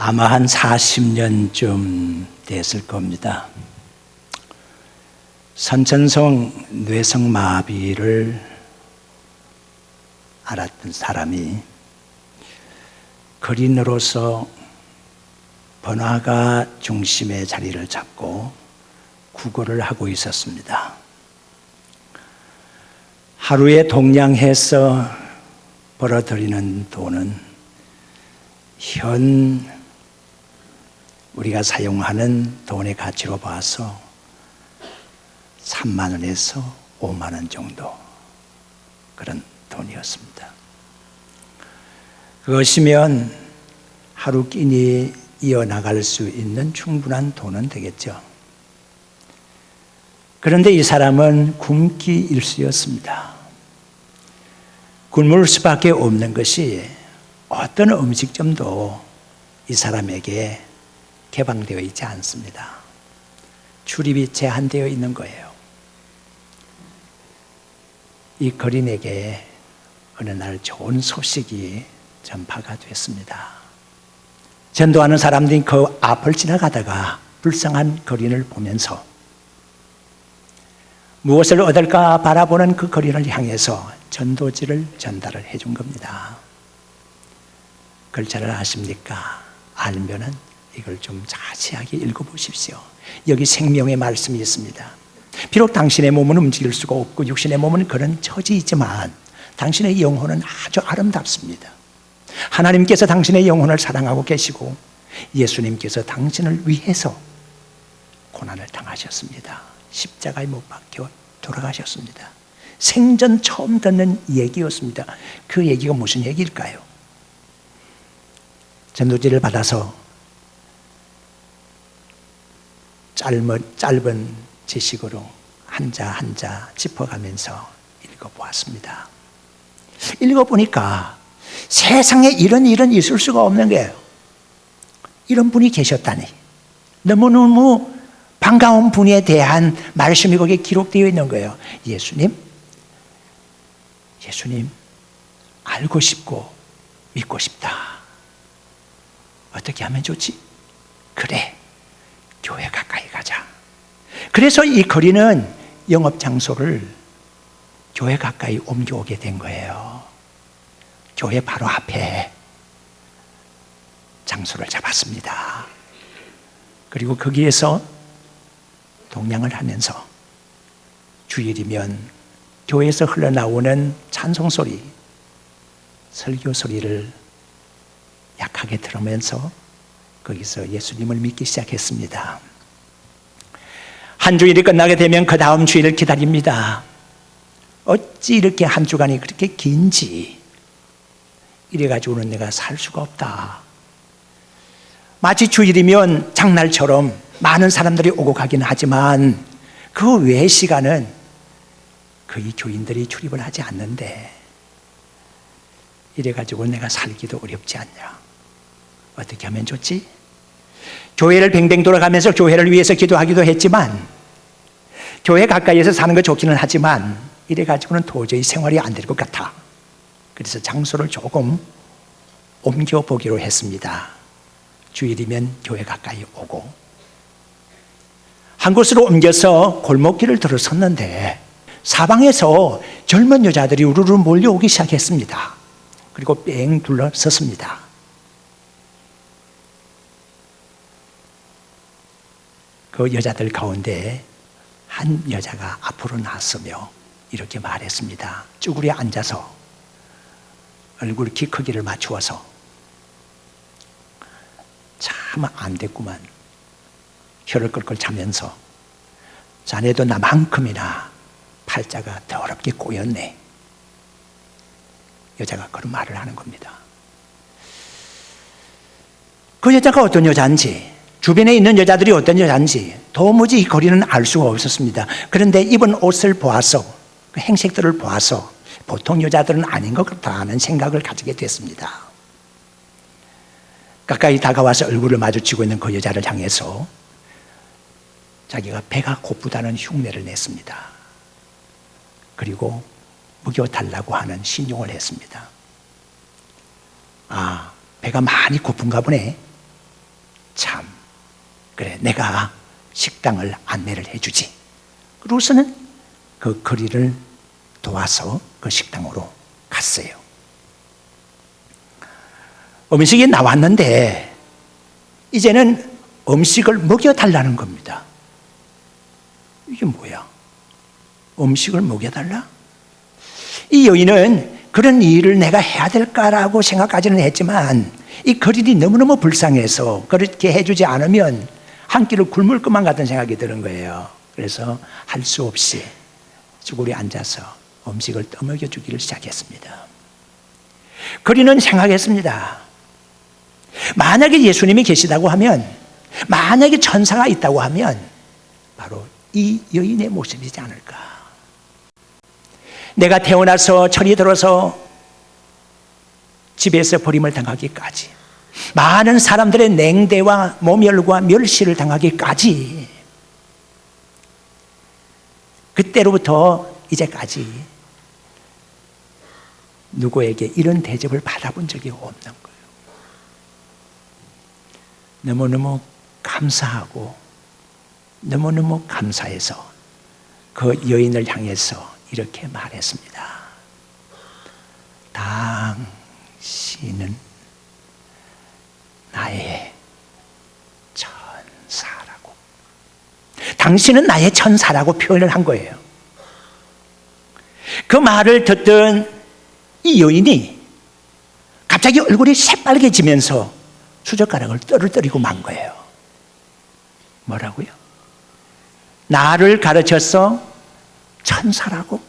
아마 한 40년쯤 됐을 겁니다. 선천성 뇌성마비를 앓았던 사람이 거린으로서 번화가 중심의 자리를 잡고 구걸을 하고 있었습니다. 하루에 동냥해서 벌어들이는 돈은 현 우리가 사용하는 돈의 가치로 봐서 3만 원에서 5만 원 정도 그런 돈이었습니다. 그것이면 하루 끼니 이어나갈 수 있는 충분한 돈은 되겠죠. 그런데 이 사람은 굶기 일쑤였습니다. 굶을 수밖에 없는 것이 어떤 음식점도 이 사람에게 개방되어 있지 않습니다. 출입이 제한되어 있는 거예요. 이 거린에게 어느 날 좋은 소식이 전파가 됐습니다. 전도하는 사람들이 그 앞을 지나가다가 불쌍한 거린을 보면서 무엇을 얻을까 바라보는 그 거린을 향해서 전도지를 전달을 해준 겁니다. 글자를 아십니까? 알면은 이걸 좀 자세하게 읽어보십시오. 여기 생명의 말씀이 있습니다. 비록 당신의 몸은 움직일 수가 없고 육신의 몸은 그런 처지이지만 당신의 영혼은 아주 아름답습니다. 하나님께서 당신의 영혼을 사랑하고 계시고 예수님께서 당신을 위해서 고난을 당하셨습니다. 십자가에 못 박혀 돌아가셨습니다. 생전 처음 듣는 얘기였습니다. 그 얘기가 무슨 얘기일까요? 전도지를 받아서 짧은 지식으로 한자 한자 짚어가면서 읽어보았습니다. 읽어보니까 세상에 이런 일은 있을 수가 없는 거예요. 이런 분이 계셨다니. 너무너무 반가운 분에 대한 말씀이 거기에 기록되어 있는 거예요. 예수님 알고 싶고 믿고 싶다. 어떻게 하면 좋지? 그래, 교회 가까이 가자. 그래서 이 거리는 영업 장소를 교회 가까이 옮겨오게 된 거예요. 교회 바로 앞에 장소를 잡았습니다. 그리고 거기에서 동냥을 하면서 주일이면 교회에서 흘러나오는 찬송 소리, 설교 소리를 약하게 들으면서 거기서 예수님을 믿기 시작했습니다. 한 주일이 끝나게 되면 그 다음 주일을 기다립니다. 어찌 이렇게 한 주간이 그렇게 긴지, 이래가지고는 내가 살 수가 없다. 마치 주일이면 장날처럼 많은 사람들이 오고 가긴 하지만 그 외의 시간은 거의 교인들이 출입을 하지 않는데 이래가지고 내가 살기도 어렵지 않냐. 어떻게 하면 좋지? 교회를 뱅뱅 돌아가면서 교회를 위해서 기도하기도 했지만 교회 가까이에서 사는 거 좋기는 하지만 이래가지고는 도저히 생활이 안 될 것 같아. 그래서 장소를 조금 옮겨보기로 했습니다. 주일이면 교회 가까이 오고 한 곳으로 옮겨서 골목길을 들어섰는데 사방에서 젊은 여자들이 우르르 몰려오기 시작했습니다. 그리고 뺑 둘러섰습니다. 그 여자들 가운데 한 여자가 앞으로 나서며 이렇게 말했습니다. 쭈그려 앉아서 얼굴 키 크기를 맞추어서 참 안 됐구만. 혀를 끌끌 차면서 자네도 나만큼이나 팔자가 더럽게 꼬였네. 여자가 그런 말을 하는 겁니다. 그 여자가 어떤 여자인지, 주변에 있는 여자들이 어떤 여자인지 도무지 이 거리는 알 수가 없었습니다. 그런데 입은 옷을 보아서, 그 행색들을 보아서 보통 여자들은 아닌 것 같다는 생각을 가지게 됐습니다. 가까이 다가와서 얼굴을 마주치고 있는 그 여자를 향해서 자기가 배가 고프다는 흉내를 냈습니다. 그리고 먹여달라고 하는 신용을 했습니다. 아, 배가 많이 고픈가 보네. 참, 그래, 내가 식당을 안내를 해주지. 그러고서는 그 거리를 도와서 그 식당으로 갔어요. 음식이 나왔는데 이제는 음식을 먹여달라는 겁니다. 이게 뭐야? 음식을 먹여달라? 이 여인은 그런 일을 내가 해야 될까라고 생각까지는 했지만 이 거리이 너무너무 불쌍해서 그렇게 해주지 않으면 한 끼를 굶을 것만 같은 생각이 드는 거예요. 그래서 할 수 없이 쭈그리 앉아서 음식을 떠먹여 주기를 시작했습니다. 거리는 생각했습니다. 만약에 예수님이 계시다고 하면, 만약에 천사가 있다고 하면 바로 이 여인의 모습이지 않을까. 내가 태어나서 철이 들어서 집에서 버림을 당하기까지, 많은 사람들의 냉대와 모멸과 멸시를 당하기까지, 그때로부터 이제까지 누구에게 이런 대접을 받아본 적이 없는 거예요. 너무너무 감사하고 너무너무 감사해서 그 여인을 향해서 이렇게 말했습니다. 당신은 나의 천사라고. 당신은 나의 천사라고 표현을 한 거예요. 그 말을 듣던 이 여인이 갑자기 얼굴이 새빨개지면서 수젓가락을 떨어뜨리고 만 거예요. 뭐라고요? 나를 가르쳐서 천사라고?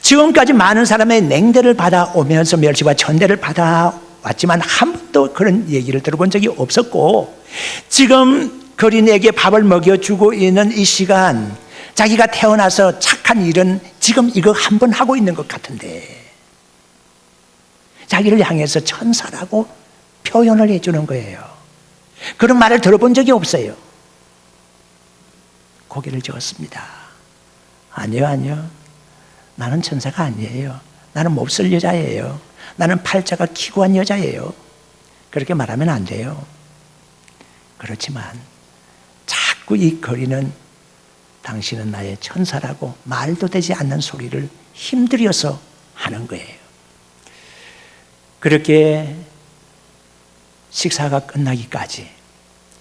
지금까지 많은 사람의 냉대를 받아오면서 멸시와 천대를 받아왔지만 한 번도 그런 얘기를 들어본 적이 없었고, 지금 거린에게 밥을 먹여주고 있는 이 시간, 자기가 태어나서 착한 일은 지금 이거 한 번 하고 있는 것 같은데 자기를 향해서 천사라고 표현을 해주는 거예요. 그런 말을 들어본 적이 없어요. 고개를 저었습니다. 아니요. 나는 천사가 아니에요. 나는 몹쓸 여자예요. 나는 팔자가 기구한 여자예요. 그렇게 말하면 안 돼요. 그렇지만 자꾸 이 거리는 당신은 나의 천사라고 말도 되지 않는 소리를 힘들여서 하는 거예요. 그렇게 식사가 끝나기까지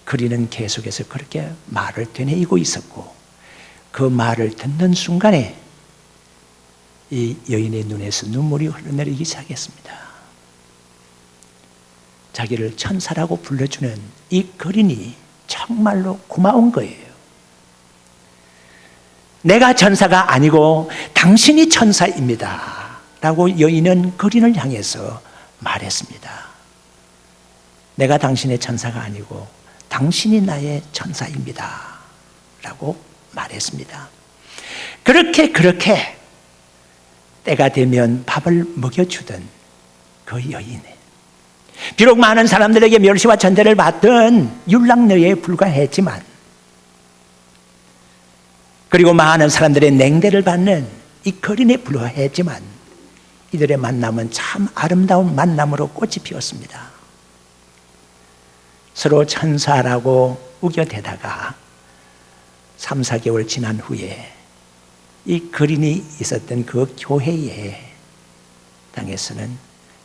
거리는 계속해서 그렇게 말을 되뇌이고 있었고, 그 말을 듣는 순간에 이 여인의 눈에서 눈물이 흘러내리기 시작했습니다. 자기를 천사라고 불러주는 이 거린이 정말로 고마운 거예요. 내가 천사가 아니고 당신이 천사입니다 라고 여인은 거린을 향해서 말했습니다. 내가 당신의 천사가 아니고 당신이 나의 천사입니다 라고 말했습니다. 그렇게 때가 되면 밥을 먹여주던 그 여인에, 비록 많은 사람들에게 멸시와 천대를 받던 율랑녀에 불과했지만, 그리고 많은 사람들의 냉대를 받는 이 거린에 불과했지만, 이들의 만남은 참 아름다운 만남으로 꽃이 피었습니다. 서로 천사라고 우겨대다가 3, 4개월 지난 후에 이 거린이 있었던 그 교회의 땅에서는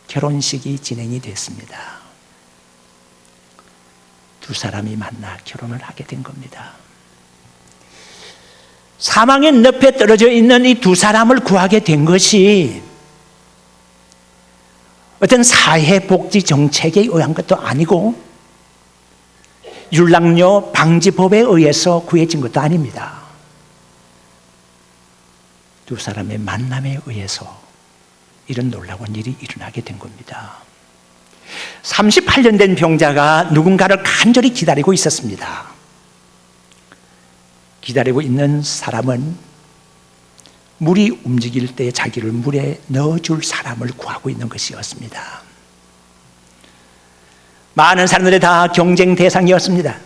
결혼식이 진행이 됐습니다. 두 사람이 만나 결혼을 하게 된 겁니다. 사망의 늪에 떨어져 있는 이 두 사람을 구하게 된 것이 어떤 사회복지 정책에 의한 것도 아니고 율랑녀 방지법에 의해서 구해진 것도 아닙니다. 두 사람의 만남에 의해서 이런 놀라운 일이 일어나게 된 겁니다. 38년 된 병자가 누군가를 간절히 기다리고 있었습니다. 기다리고 있는 사람은 물이 움직일 때 자기를 물에 넣어줄 사람을 구하고 있는 것이었습니다. 많은 사람들이 다 경쟁 대상이었습니다.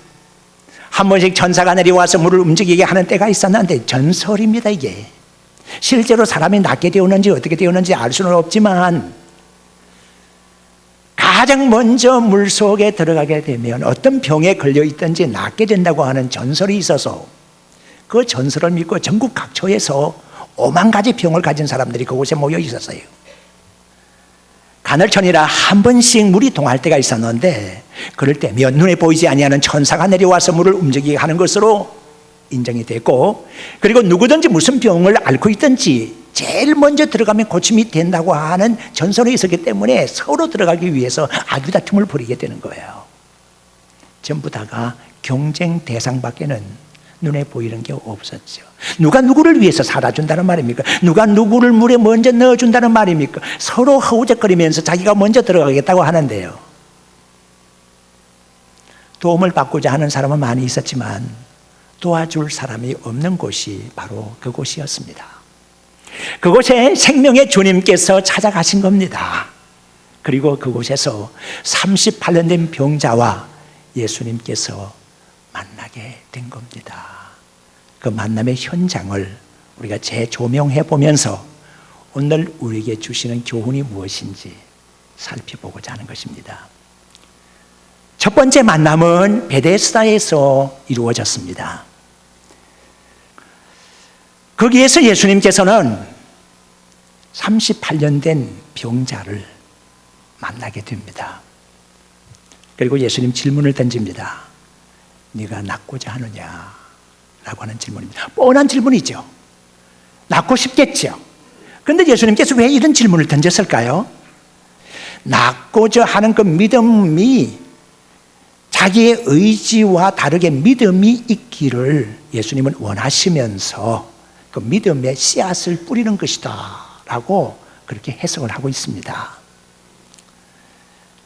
한 번씩 천사가 내려와서 물을 움직이게 하는 때가 있었는데 전설입니다. 이게 실제로 사람이 낫게 되었는지 어떻게 되었는지 알 수는 없지만 가장 먼저 물속에 들어가게 되면 어떤 병에 걸려 있든지 낫게 된다고 하는 전설이 있어서 그 전설을 믿고 전국 각처에서 5만 가지 병을 가진 사람들이 그곳에 모여 있었어요. 가늘천이라 한 번씩 물이 동할 때가 있었는데 그럴 때 눈에 보이지 아니하는 천사가 내려와서 물을 움직이게 하는 것으로 인정이 됐고, 그리고 누구든지 무슨 병을 앓고 있든지 제일 먼저 들어가면 고침이 된다고 하는 전설이 있었기 때문에 서로 들어가기 위해서 아귀다툼을 벌이게 되는 거예요. 전부 다가 경쟁 대상밖에는 눈에 보이는 게 없었죠. 누가 누구를 위해서 살아준다는 말입니까? 누가 누구를 물에 먼저 넣어준다는 말입니까? 서로 허우적거리면서 자기가 먼저 들어가겠다고 하는데요, 도움을 받고자 하는 사람은 많이 있었지만 도와줄 사람이 없는 곳이 바로 그곳이었습니다. 그곳에 생명의 주님께서 찾아가신 겁니다. 그리고 그곳에서 38년 된 병자와 예수님께서 만나게 된 겁니다. 그 만남의 현장을 우리가 재조명해 보면서 오늘 우리에게 주시는 교훈이 무엇인지 살펴보고자 하는 것입니다. 첫 번째 만남은 베데스다에서 이루어졌습니다. 거기에서 예수님께서는 38년 된 병자를 만나게 됩니다. 그리고 예수님 질문을 던집니다. 네가 낫고자 하느냐? 라고 하는 질문입니다. 뻔한 질문이죠. 낫고 싶겠죠. 그런데 예수님께서 왜 이런 질문을 던졌을까요? 낫고자 하는 그 믿음이 자기의 의지와 다르게 믿음이 있기를 예수님은 원하시면서 그 믿음의 씨앗을 뿌리는 것이다 라고 그렇게 해석을 하고 있습니다.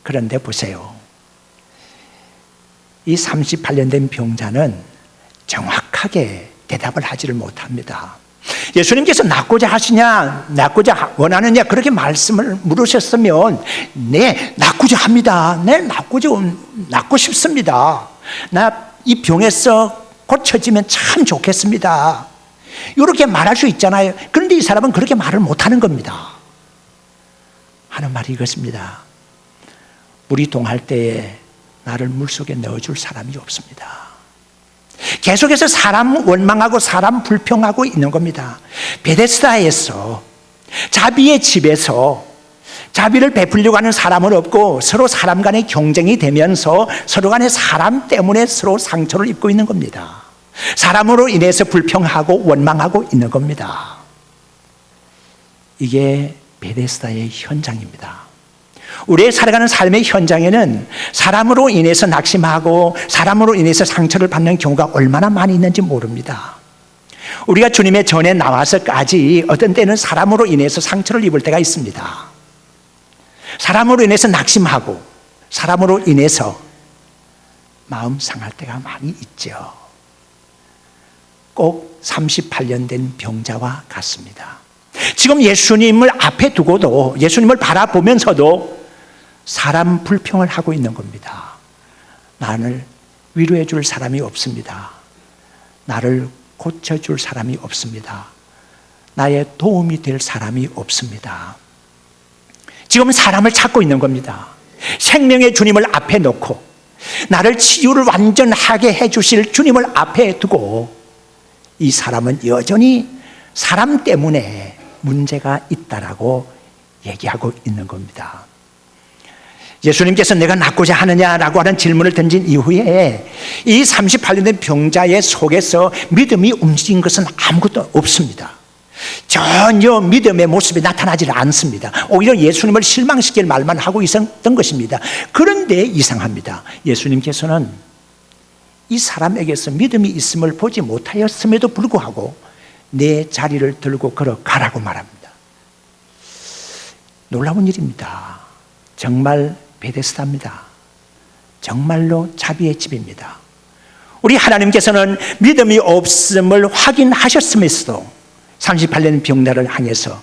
그런데 보세요. 이 38년 된 병자는 정확하게 대답을 하지를 못합니다. 예수님께서 낫고자 하시냐, 낫고자 원하느냐 그렇게 말씀을 물으셨으면 네, 낫고자 합니다. 네, 낫고 싶습니다. 나 이 병에서 고쳐지면 참 좋겠습니다. 이렇게 말할 수 있잖아요. 그런데 이 사람은 그렇게 말을 못하는 겁니다. 하는 말이 이것입니다. 물이 동할 때에 나를 물속에 넣어줄 사람이 없습니다. 계속해서 사람 원망하고 사람 불평하고 있는 겁니다. 베데스다에서 자비의 집에서 자비를 베풀려고 하는 사람은 없고 서로 사람 간의 경쟁이 되면서 서로 간의 사람 때문에 서로 상처를 입고 있는 겁니다. 사람으로 인해서 불평하고 원망하고 있는 겁니다. 이게 베데스다의 현장입니다. 우리의 살아가는 삶의 현장에는 사람으로 인해서 낙심하고 사람으로 인해서 상처를 받는 경우가 얼마나 많이 있는지 모릅니다. 우리가 주님의 전에 나와서까지 어떤 때는 사람으로 인해서 상처를 입을 때가 있습니다. 사람으로 인해서 낙심하고 사람으로 인해서 마음 상할 때가 많이 있죠. 꼭 38년 된 병자와 같습니다. 지금 예수님을 앞에 두고도 예수님을 바라보면서도 사람 불평을 하고 있는 겁니다. 나를 위로해 줄 사람이 없습니다. 나를 고쳐줄 사람이 없습니다. 나의 도움이 될 사람이 없습니다. 지금 사람을 찾고 있는 겁니다. 생명의 주님을 앞에 놓고 나를 치유를 완전하게 해주실 주님을 앞에 두고 이 사람은 여전히 사람 때문에 문제가 있다라고 얘기하고 있는 겁니다. 예수님께서 내가 낫고자 하느냐라고 하는 질문을 던진 이후에 이 38년 된 병자의 속에서 믿음이 움직인 것은 아무것도 없습니다. 전혀 믿음의 모습이 나타나지 않습니다. 오히려 예수님을 실망시킬 말만 하고 있었던 것입니다. 그런데 이상합니다. 예수님께서는 이 사람에게서 믿음이 있음을 보지 못하였음에도 불구하고 내 자리를 들고 걸어가라고 말합니다. 놀라운 일입니다. 정말 베데스다입니다. 정말로 자비의 집입니다. 우리 하나님께서는 믿음이 없음을 확인하셨음에서도 38년 병자를 향해서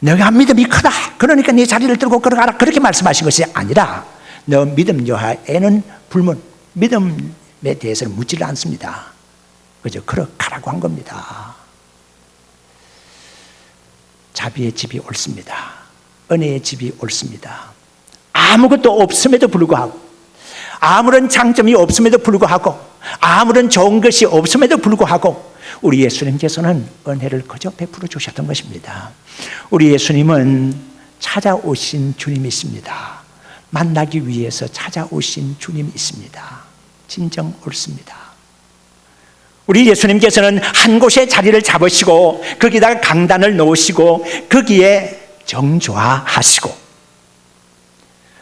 너가 믿음이 크다, 그러니까 네 자리를 들고 걸어가라, 그렇게 말씀하신 것이 아니라 너 믿음 여하에는 불문, 믿음에 대해서는 묻지를 않습니다. 그저 걸어가라고 한 겁니다. 자비의 집이 옳습니다. 은혜의 집이 옳습니다. 아무것도 없음에도 불구하고, 아무런 장점이 없음에도 불구하고, 아무런 좋은 것이 없음에도 불구하고 우리 예수님께서는 은혜를 거저 베풀어 주셨던 것입니다. 우리 예수님은 찾아오신 주님이십니다. 만나기 위해서 찾아오신 주님이십니다. 진정 옳습니다. 우리 예수님께서는 한 곳에 자리를 잡으시고 거기다가 강단을 놓으시고 거기에 정좌하시고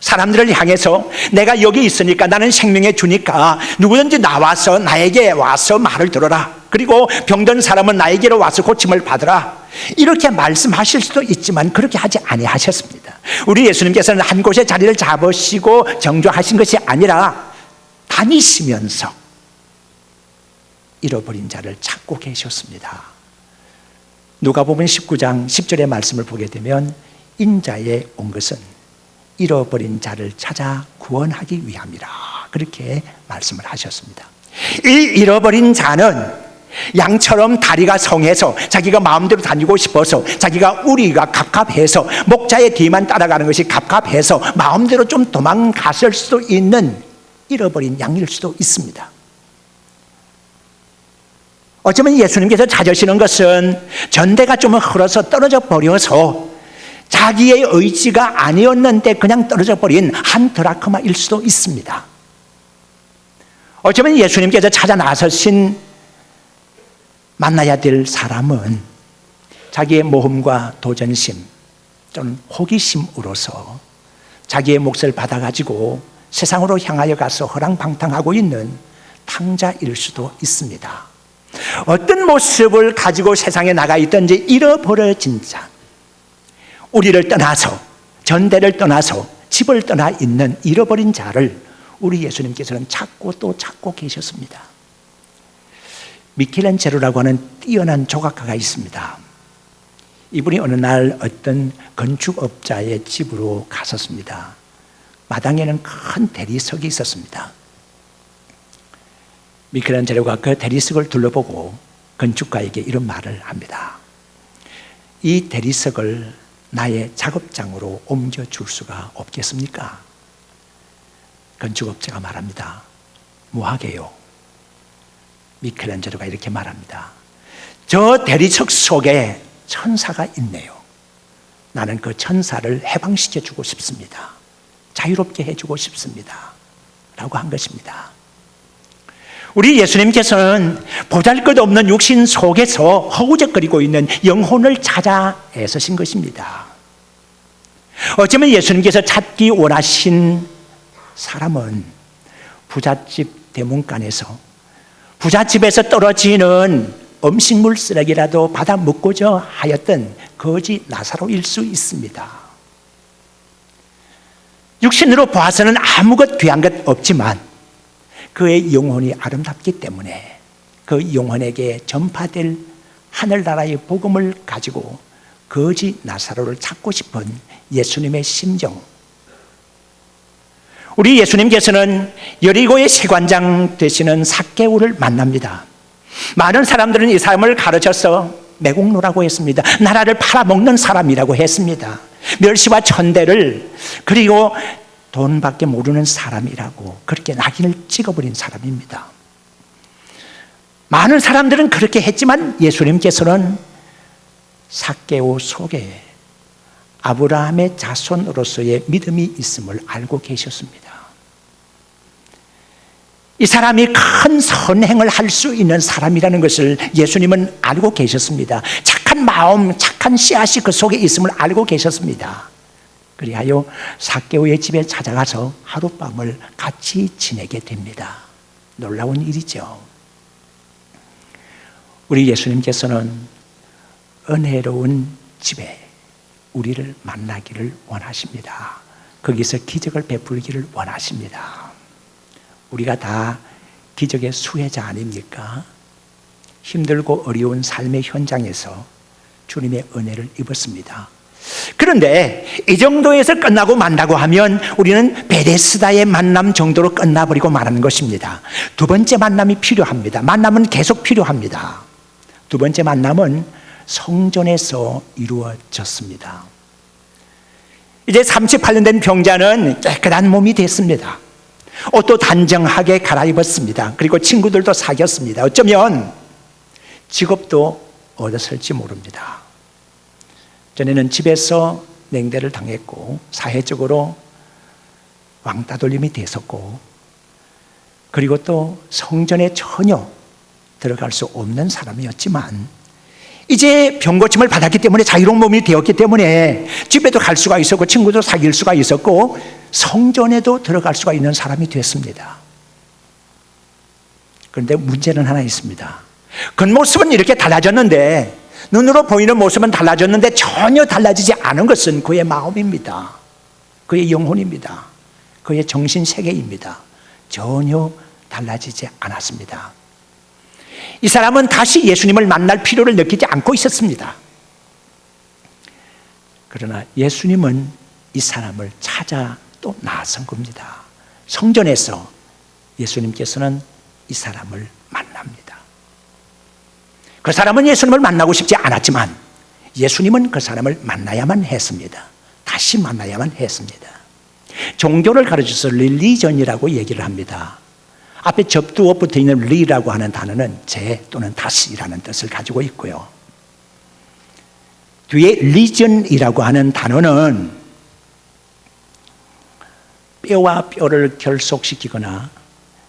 사람들을 향해서 내가 여기 있으니까, 나는 생명의 주니까 누구든지 나와서 나에게 와서 말을 들어라. 그리고 병든 사람은 나에게로 와서 고침을 받으라. 이렇게 말씀하실 수도 있지만 그렇게 하지 아니하셨습니다. 우리 예수님께서는 한 곳에 자리를 잡으시고 정좌하신 것이 아니라 다니시면서 잃어버린 자를 찾고 계셨습니다. 누가복음 19장 10절의 말씀을 보게 되면 인자에 온 것은 잃어버린 자를 찾아 구원하기 위함이라, 그렇게 말씀을 하셨습니다. 이 잃어버린 자는 양처럼 다리가 성해서 자기가 마음대로 다니고 싶어서, 자기가 우리가 갑갑해서 목자의 뒤만 따라가는 것이 갑갑해서 마음대로 좀 도망갔을 수도 있는 잃어버린 양일 수도 있습니다. 어쩌면 예수님께서 찾으시는 것은 전대가 좀 흘러서 떨어져 버려서 자기의 의지가 아니었는데 그냥 떨어져 버린 한 드라크마일 수도 있습니다. 어쩌면 예수님께서 찾아 나서신 만나야 될 사람은 자기의 모험과 도전심 또는 호기심으로서 자기의 몫을 받아가지고 세상으로 향하여 가서 허랑방탕하고 있는 탕자일 수도 있습니다. 어떤 모습을 가지고 세상에 나가 있든지 잃어버려진 자, 우리를 떠나서, 전대를 떠나서 집을 떠나 있는 잃어버린 자를 우리 예수님께서는 찾고 또 찾고 계셨습니다. 미켈란젤로라고 하는 뛰어난 조각가가 있습니다. 이분이 어느 날 어떤 건축업자의 집으로 갔었습니다. 마당에는 큰 대리석이 있었습니다. 미켈란젤로가 그 대리석을 둘러보고 건축가에게 이런 말을 합니다. 이 대리석을 나의 작업장으로 옮겨줄 수가 없겠습니까? 건축업자가 말합니다. 뭐하게요? 미켈란젤로가 이렇게 말합니다. 저 대리석 속에 천사가 있네요. 나는 그 천사를 해방시켜주고 싶습니다. 자유롭게 해주고 싶습니다. 라고 한 것입니다. 우리 예수님께서는 보잘것없는 육신 속에서 허우적거리고 있는 영혼을 찾아 애쓰신 것입니다. 어쩌면 예수님께서 찾기 원하신 사람은 부잣집 대문간에서, 부잣집에서 떨어지는 음식물 쓰레기라도 받아 먹고자 하였던 거지 나사로일 수 있습니다. 육신으로 보아서는 아무것 귀한 것 없지만 그의 영혼이 아름답기 때문에 그 영혼에게 전파될 하늘나라의 복음을 가지고 거지 나사로를 찾고 싶은 예수님의 심정. 우리 예수님께서는 여리고의 세관장 되시는 삭개오를 만납니다. 많은 사람들은 이 사람을 가르쳐서 매국노라고 했습니다. 나라를 팔아먹는 사람이라고 했습니다. 멸시와 천대를, 그리고 돈밖에 모르는 사람이라고 그렇게 낙인을 찍어버린 사람입니다. 많은 사람들은 그렇게 했지만 예수님께서는 삭개오 속에 아브라함의 자손으로서의 믿음이 있음을 알고 계셨습니다. 이 사람이 큰 선행을 할 수 있는 사람이라는 것을 예수님은 알고 계셨습니다. 착한 마음, 착한 씨앗이 그 속에 있음을 알고 계셨습니다. 그리하여 삭개오의 집에 찾아가서 하룻밤을 같이 지내게 됩니다. 놀라운 일이죠. 우리 예수님께서는 은혜로운 집에 우리를 만나기를 원하십니다. 거기서 기적을 베풀기를 원하십니다. 우리가 다 기적의 수혜자 아닙니까? 힘들고 어려운 삶의 현장에서 주님의 은혜를 입었습니다. 그런데 이 정도에서 끝나고 만다고 하면 우리는 베데스다의 만남 정도로 끝나버리고 말하는 것입니다. 두 번째 만남이 필요합니다. 만남은 계속 필요합니다. 두 번째 만남은 성전에서 이루어졌습니다. 이제 38년 된 병자는 깨끗한 몸이 됐습니다. 옷도 단정하게 갈아입었습니다. 그리고 친구들도 사귀었습니다. 어쩌면 직업도 얻었을지 모릅니다. 전에는 집에서 냉대를 당했고 사회적으로 왕따 돌림이 됐었고, 그리고 또 성전에 전혀 들어갈 수 없는 사람이었지만 이제 병고침을 받았기 때문에 자유로운 몸이 되었기 때문에 집에도 갈 수가 있었고 친구도 사귈 수가 있었고 성전에도 들어갈 수가 있는 사람이 됐습니다. 그런데 문제는 하나 있습니다. 겉모습은 이렇게 달라졌는데, 눈으로 보이는 모습은 달라졌는데 전혀 달라지지 않은 것은 그의 마음입니다. 그의 영혼입니다. 그의 정신세계입니다. 전혀 달라지지 않았습니다. 이 사람은 다시 예수님을 만날 필요를 느끼지 않고 있었습니다. 그러나 예수님은 이 사람을 찾아 또 나선 겁니다. 성전에서 예수님께서는 이 사람을 만납니다. 그 사람은 예수님을 만나고 싶지 않았지만 예수님은 그 사람을 만나야만 했습니다. 다시 만나야만 했습니다. 종교를 가르쳐서 릴리전이라고 얘기를 합니다. 앞에 접두어 붙어 있는 리라고 하는 단어는 제 또는 다시라는 뜻을 가지고 있고요. 뒤에 리전이라고 하는 단어는 뼈와 뼈를 결속시키거나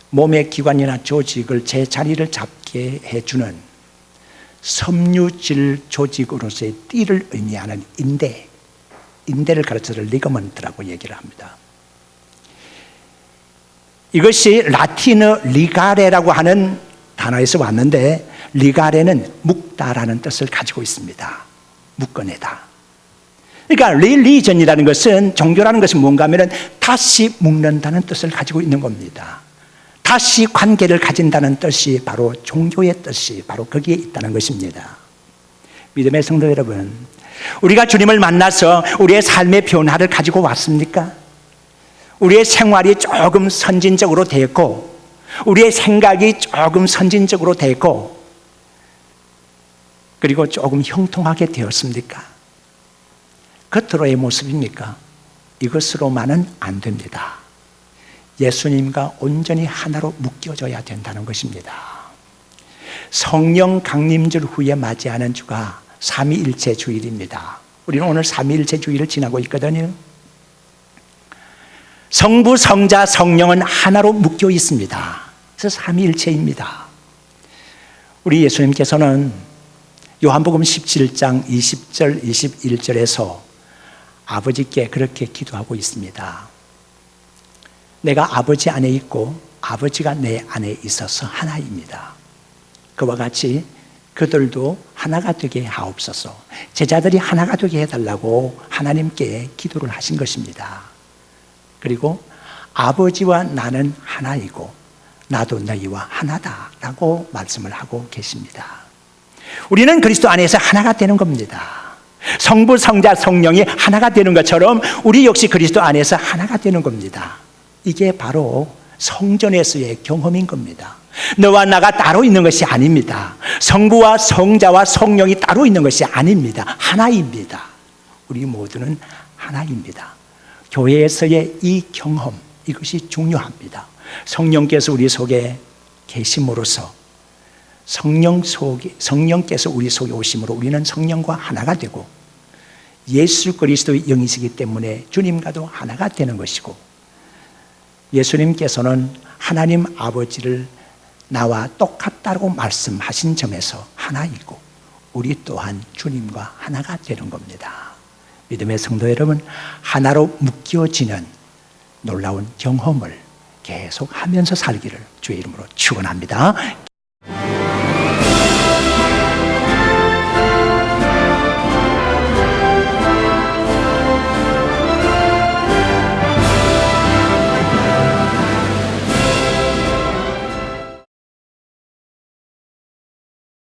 몸의 기관이나 조직을 제자리를 잡게 해주는 섬유질 조직으로서의 띠를 의미하는 인대를 가르쳐서 리거먼트라고 얘기를 합니다. 이것이 라틴어 리가레라고 하는 단어에서 왔는데, 리가레는 묶다라는 뜻을 가지고 있습니다. 묶어내다. 그러니까 릴리전이라는 것은, 종교라는 것은 뭔가 하면 다시 묶는다는 뜻을 가지고 있는 겁니다. 다시 관계를 가진다는 뜻이 바로 종교의 뜻이 바로 거기에 있다는 것입니다. 믿음의 성도 여러분, 우리가 주님을 만나서 우리의 삶의 변화를 가지고 왔습니까? 우리의 생활이 조금 선진적으로 됐고, 우리의 생각이 조금 선진적으로 됐고, 그리고 조금 형통하게 되었습니까? 겉으로의 모습입니까? 이것으로만은 안 됩니다. 예수님과 온전히 하나로 묶여져야 된다는 것입니다. 성령 강림절 후에 맞이하는 주가 삼위일체 주일입니다. 우리는 오늘 삼위일체 주일을 지나고 있거든요. 성부, 성자, 성령은 하나로 묶여 있습니다. 그래서 삼위일체입니다. 우리 예수님께서는 요한복음 17장 20절, 21절에서 아버지께 그렇게 기도하고 있습니다. 내가 아버지 안에 있고 아버지가 내 안에 있어서 하나입니다. 그와 같이 그들도 하나가 되게 하옵소서. 제자들이 하나가 되게 해달라고 하나님께 기도를 하신 것입니다. 그리고 아버지와 나는 하나이고 나도 너희와 하나다라고 말씀을 하고 계십니다. 우리는 그리스도 안에서 하나가 되는 겁니다. 성부, 성자, 성령이 하나가 되는 것처럼 우리 역시 그리스도 안에서 하나가 되는 겁니다. 이게 바로 성전에서의 경험인 겁니다. 너와 나가 따로 있는 것이 아닙니다. 성부와 성자와 성령이 따로 있는 것이 아닙니다. 하나입니다. 우리 모두는 하나입니다. 교회에서의 이 경험, 이것이 중요합니다. 성령께서 우리 속에 계심으로써, 성령께서 우리 속에 오심으로 우리는 성령과 하나가 되고, 예수 그리스도의 영이시기 때문에 주님과도 하나가 되는 것이고, 예수님께서는 하나님 아버지를 나와 똑같다고 말씀하신 점에서 하나이고, 우리 또한 주님과 하나가 되는 겁니다. 믿음의 성도 여러분, 하나로 묶여지는 놀라운 경험을 계속 하면서 살기를 주의 이름으로 축원합니다.